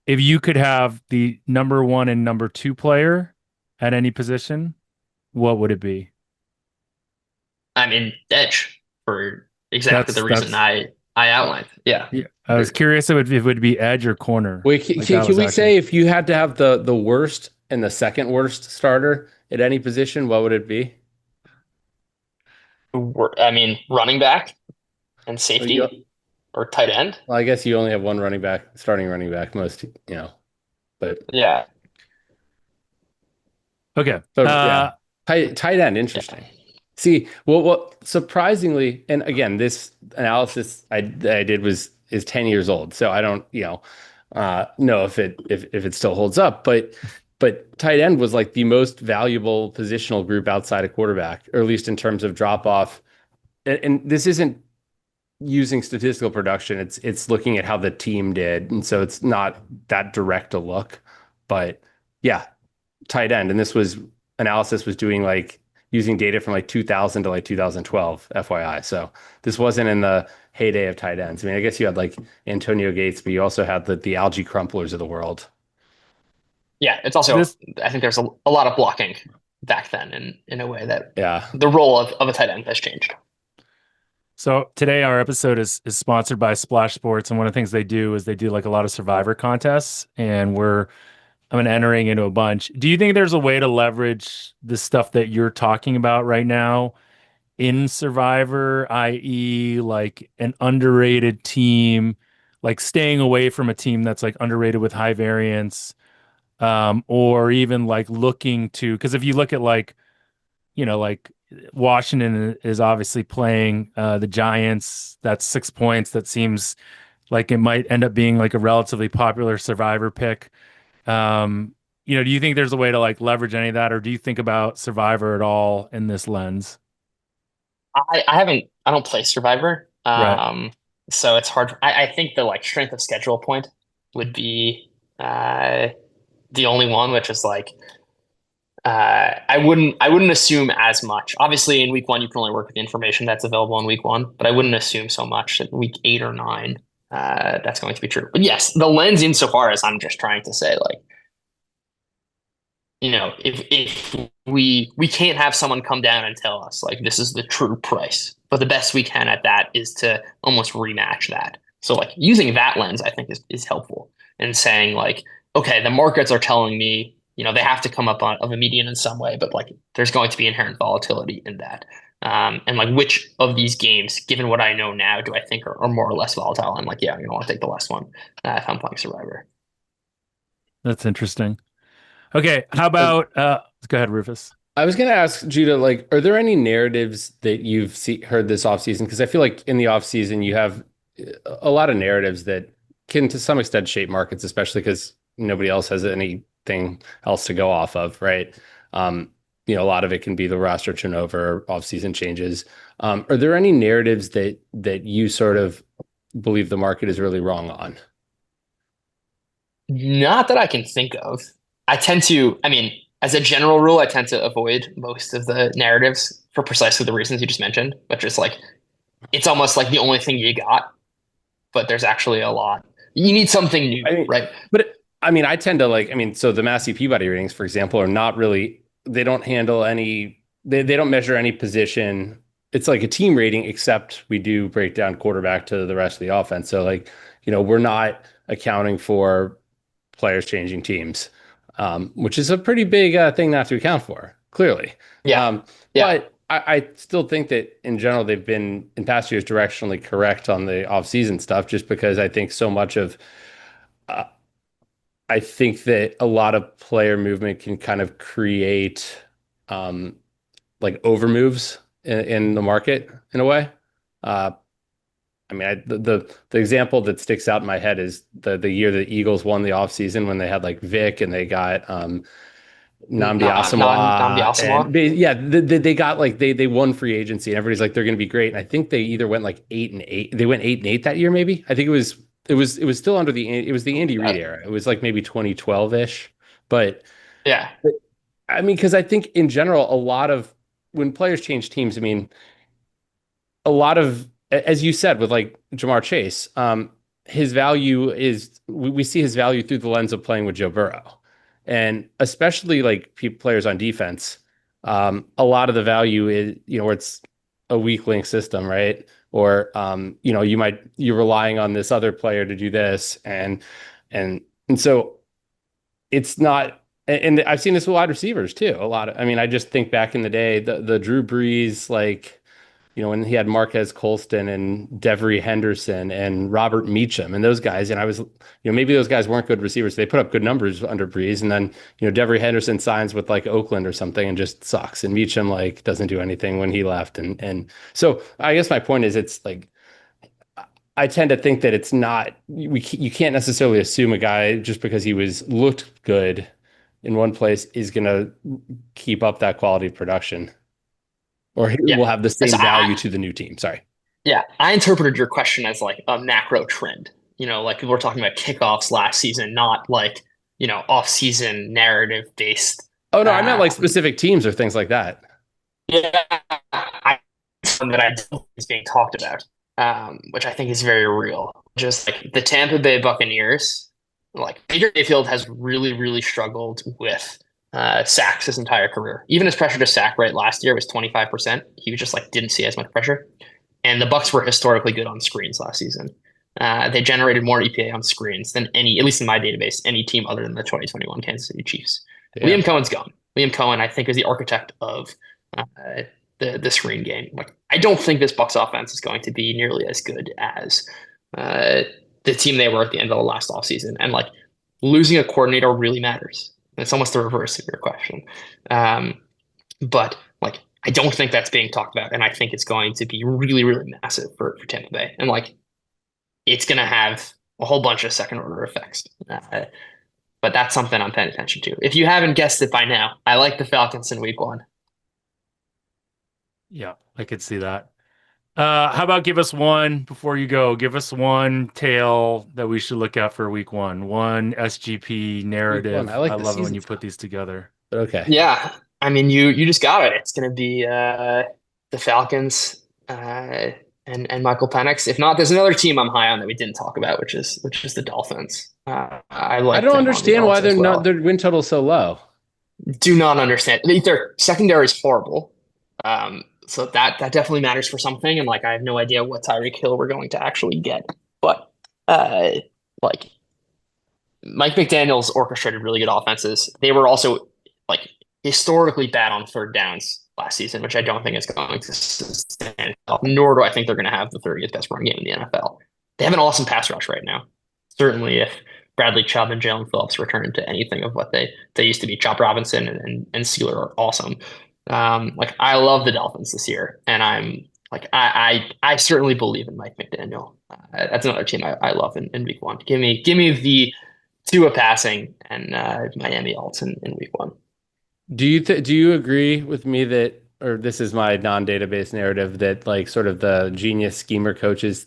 If you could have the number one and number two player at any position, what would it be? I'm in edge for exactly That's the reason I outlined. Yeah. yeah. I was curious if it would be edge or corner. Wait, Like that can was we actually say if you had to have the worst and the second worst starter at any position, what would it be? I mean, running back and Well, you, safety or tight end. well, I guess you only have one starting running back, but Yeah. okay. yeah, tight end, interesting. See, what surprisingly, and again, this analysis I did is 10 years old, so I don't, know if it still holds up, but tight end was like the most valuable positional group outside of quarterback, or at least in terms of drop off. And this isn't using statistical production, it's looking at how the team did, and so it's not that direct a look, but yeah, tight end. And this was analysis was doing like using data from like 2000 to like 2012, FYI. So this wasn't in the heyday of tight ends. I mean, I guess you had like Antonio Gates, but you also had the algae crumplers of the world. Yeah. It's also, This I think there's a lot of blocking back then in a way that Yeah. the role of a tight end has changed. So today our episode is sponsored by Splash Sports, and one of the things they do is they do like a lot of survivor contests, and I'm entering into a bunch. Do you think there's a way to leverage the stuff that you're talking about right now in Survivor, i.e., like an underrated team, like staying away from a team that's like underrated with high variance, or even like looking to, because if you look at like, like Washington is obviously playing the Giants, that's 6 points. That seems like it might end up being like a relatively popular Survivor pick. Do you think there's a way to like leverage any of that, or do you think about Survivor at all in this lens? I don't play Survivor. Right. So it's hard. I think the like strength of schedule point would be the only one, which is like I wouldn't assume as much. Obviously, in week one, you can only work with the information that's available in week one, but I wouldn't assume so much that week 8 or 9 that's going to be true. But yes, the lens insofar as I'm just trying to say like if we can't have someone come down and tell us like this is the true price, but the best we can at that is to almost rematch that. So like using that lens, I think is helpful and saying like, okay, the markets are telling me, they have to come up of a median in some way, but like there's going to be inherent volatility in that. And like which of these games, given what I know now, do I think are more or less volatile? And like, yeah, I'm gonna want to take the last one if I'm playing Survivor. That's interesting. Okay, how Uh, about go ahead, Rufus. I was going to ask Judah, like, are there any narratives that heard this offseason? Because I feel like in the offseason, you have a lot of narratives that can, to some extent, shape markets, especially because nobody else has anything else to go off of, right? Um, a lot of it can be the roster turnover, offseason changes. Are there any narratives that you sort of believe the market is really wrong on? Not that I can think of. I mean, as a general rule, I tend to avoid most of the narratives for precisely the reasons you just mentioned, which is like, it's almost like the only thing you got, but there's actually a lot. You need something new, I mean, right? I mean, I tend to like, so the Massey Peabody ratings, for example, are not really, they don't handle any, they don't measure any position. It's like a team rating, except we do break down quarterback to the rest of the offense. So like, we're not accounting for players changing teams, which is a pretty big thing not to account for, clearly. Yeah. Yeah. But I still think that in general, they've been in past years directionally correct on the offseason stuff, just because I think so much of, uh, I think that a lot of player movement can kind of create um, like over moves in the market in a way. Uh, the example that sticks out in my head is the year the Eagles won the offseason when they had like Vic and they got Nnamdi Namdi Asamoah, and Asamoah. yeah, they got like they won free agency, and everybody's like they're going to be great. And I think they either went like 8-8. They went 8-8 that year, maybe. I think it was still under it was the Andy Reid era. It was like maybe 2012 ish, but Yeah. I mean, because I think in general, a lot of when players change teams, I mean, a lot of, as you said, with like Jamar Chase, his value is we see his value through the lens of playing with Joe Burrow, and especially like players on defense. A lot of the value is where it's a weak link system, right? Or you're relying on this other player to do this, and so it's not. And I've seen this with wide receivers too. A lot of, I mean, I just think back in the day, the Drew Brees, like when he had Marquez Colston and Devery Henderson and Robert Meacham and those guys. And I was, maybe those guys weren't good receivers. They put up good numbers under Breeze. And then, Devery Henderson signs with like Oakland or something and just sucks. And Meacham like doesn't do anything when he left. And so I guess my point is it's like, I tend to think that it's not, you can't necessarily assume a guy just because he looked good in one place is going to keep up that quality of production or Yeah. will have the So same value to the new team. Sorry. yeah, I interpreted your question as like a macro trend. Like we were talking about kickoffs last season, not like, off-season narrative based. Oh no, I meant like Um, specific teams or things like that. yeah, that I don't think is being talked about, which I think is very real. Just like the Tampa Bay Buccaneers, like Baker Mayfield has really, really struggled with sacks his entire career. Even his pressure to sack rate last year was 25%. He just like didn't see as much pressure. And the Bucks were historically good on screens last season. They generated more EPA on screens than any, at least in my database, any team other than the 2021 Kansas City Chiefs. Yeah. Liam Cohen's gone. Liam Cohen, I think, is the architect of uh, the screen game. Like, I don't think this Bucks offense is going to be nearly as good as uh, the team they were at the end of the last offseason. And like losing a coordinator really matters. It's almost the reverse of your question. But like I don't think that's being talked about, and I think it's going to be really, really massive for Tampa Bay, and like it's going to have a whole bunch of second order effects. But that's something I'm paying attention to. If you haven't guessed it by now, I like the Falcons in Week 1. Yeah, I could see that. How about give us one before you go? Give us one tale that we should look at for week one. One SGP Week one. I narrative. I like the love it when season you put stuff. these together. But okay. Yeah, I mean you just got it. It's going to be the Falcons and Michael Penix. If not, there's another team I'm high on that we didn't talk about, which is the Dolphins. I I like don't them on the understand why odds they're as not well. their win total so low. do not understand. Their secondary is horrible. So that definitely matters for something. And like I have no idea what Tyreek Hill we're going to actually get. But uh like Mike McDaniel's orchestrated really good offenses. They were also like historically bad on third downs last season, which I don't think is going to sustain. Nor do I think they're going to have the 30th best run game in the NFL. They have an awesome pass rush right now. Certainly, if Bradley Chubb and Jalen Phillips return to anything of what they used to be, Chop Robinson and Sealer are awesome. Like I love the Dolphins this year, and I certainly believe in Mike McDaniel. That's another team I love in week one. Give me the Tua passing and Miami Alts in week one. Do you agree with me that, or this is my non-database narrative, that like sort of the genius schemer coaches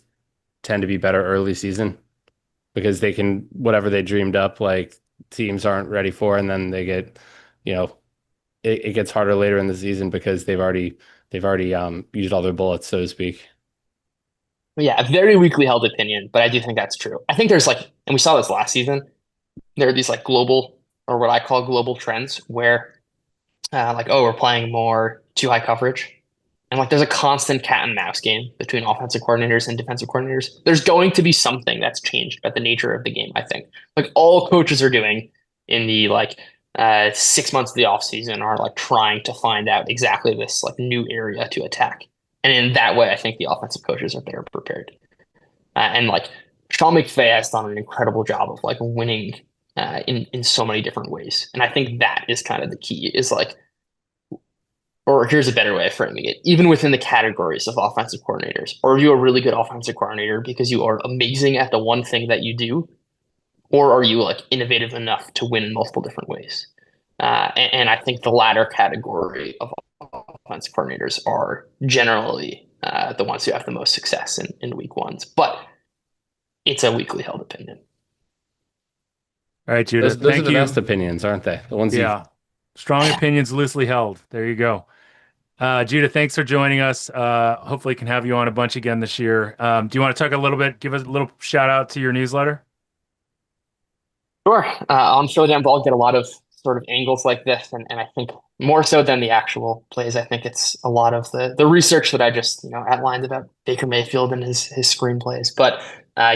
tend to be better early season because they can whatever they dreamed up, like teams aren't ready for, and then they get, you know, it gets harder later in the season because they've already used all their bullets, so to speak. Yeah, a very weakly held opinion, but I do think that's true. I think there's like, and we saw this last season, there are these like global or what I call global trends where like, oh, we're playing more too high coverage. And like there's a constant cat and mouse game between offensive coordinators and defensive coordinators. There's going to be something that's changed about the nature of the game, I think. Like all coaches are doing in the like 6 months of the offseason are like trying to find out exactly this like new area to attack. And in that way, I think the offensive coaches are better prepared. And like Sean McVay has done an incredible job of like winning in so many different ways. And I think that is kind of the key is like, or here's a better way of framing it, even within the categories of offensive coordinators, are you a really good offensive coordinator because you are amazing at the one thing that you do? Or are you like innovative enough to win in multiple different ways? And I think the latter category of offensive coordinators are generally the ones who have the most success in week ones. But it's a weekly held opinion. All right, Judah. Those are Thank the you. best opinions, aren't they? The ones Yeah. Strong opinions loosely held. There you go. Judah, thanks for joining us. Hopefully can have you on a bunch again this year. Do you want to talk a little bit, give us a little shout out to your newsletter? Sure. On Show Down Ball, get a lot of sort of angles like this. And I think more so than the actual plays, I think it's a lot of the research that I just, outlined about Baker Mayfield and his screenplays. But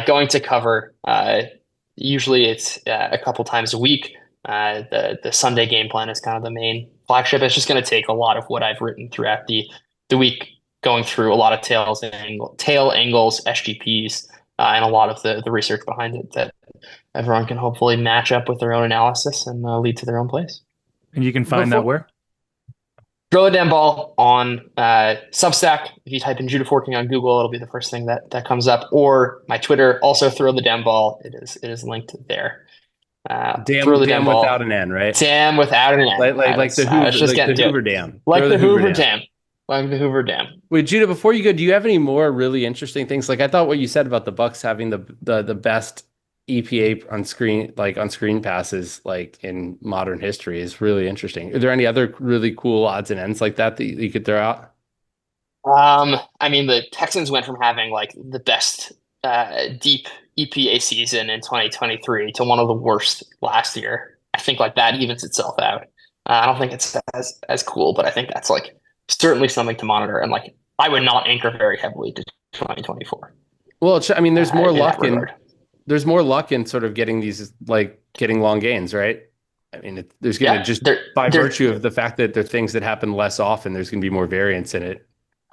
going to cover, usually it's a couple times a week. The Sunday game plan is kind of the main flagship. It's just going to take a lot of what I've written throughout the week, going through a lot of tail angles, SGPs, and a lot of the research behind it that everyone can hopefully match up with their own analysis and lead to their own plays. And you can find that where? Throw the damn ball on Substack. If you type in Judah Fortgang on Google, it'll be the first thing that comes up. Or my Twitter, also throw the damn ball. It is linked there. Damn without an N, right? Damn without an N. Like the Hoover Dam. Like the Hoover Dam. Like the Hoover Dam. Wait, Judah, before you go, do you have any more really interesting things? Like I thought what you said about the Bucks having the best EPA on screen passes like in modern history is really interesting. Are there any other really cool odds and ends like that you could throw out? I mean, the Texans went from having like the best deep EPA season in 2023 to one of the worst last year. I think like that evens itself out. I don't think it's as cool, but I think that's like certainly something to monitor. And like I would not anchor very heavily to 2024. Well, I mean, there's more luck there's more luck in sort of getting long gains, right? I mean, there's going to by virtue of the fact that there are things that happen less often, there's going to be more variance in it.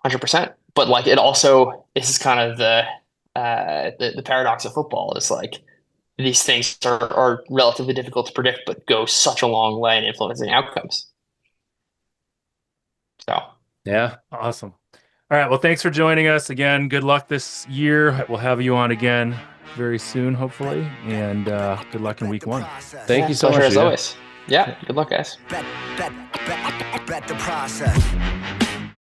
100%. But like it also, this is kind of the paradox of football is like these things are relatively difficult to predict, but go such a long way in influencing outcomes. So yeah, awesome. All right, well, thanks for joining us again. Good luck this year. We'll have you on again very soon, hopefully, and good luck in week one. Thank you so much as always. Yeah, good luck, guys. Bet the process.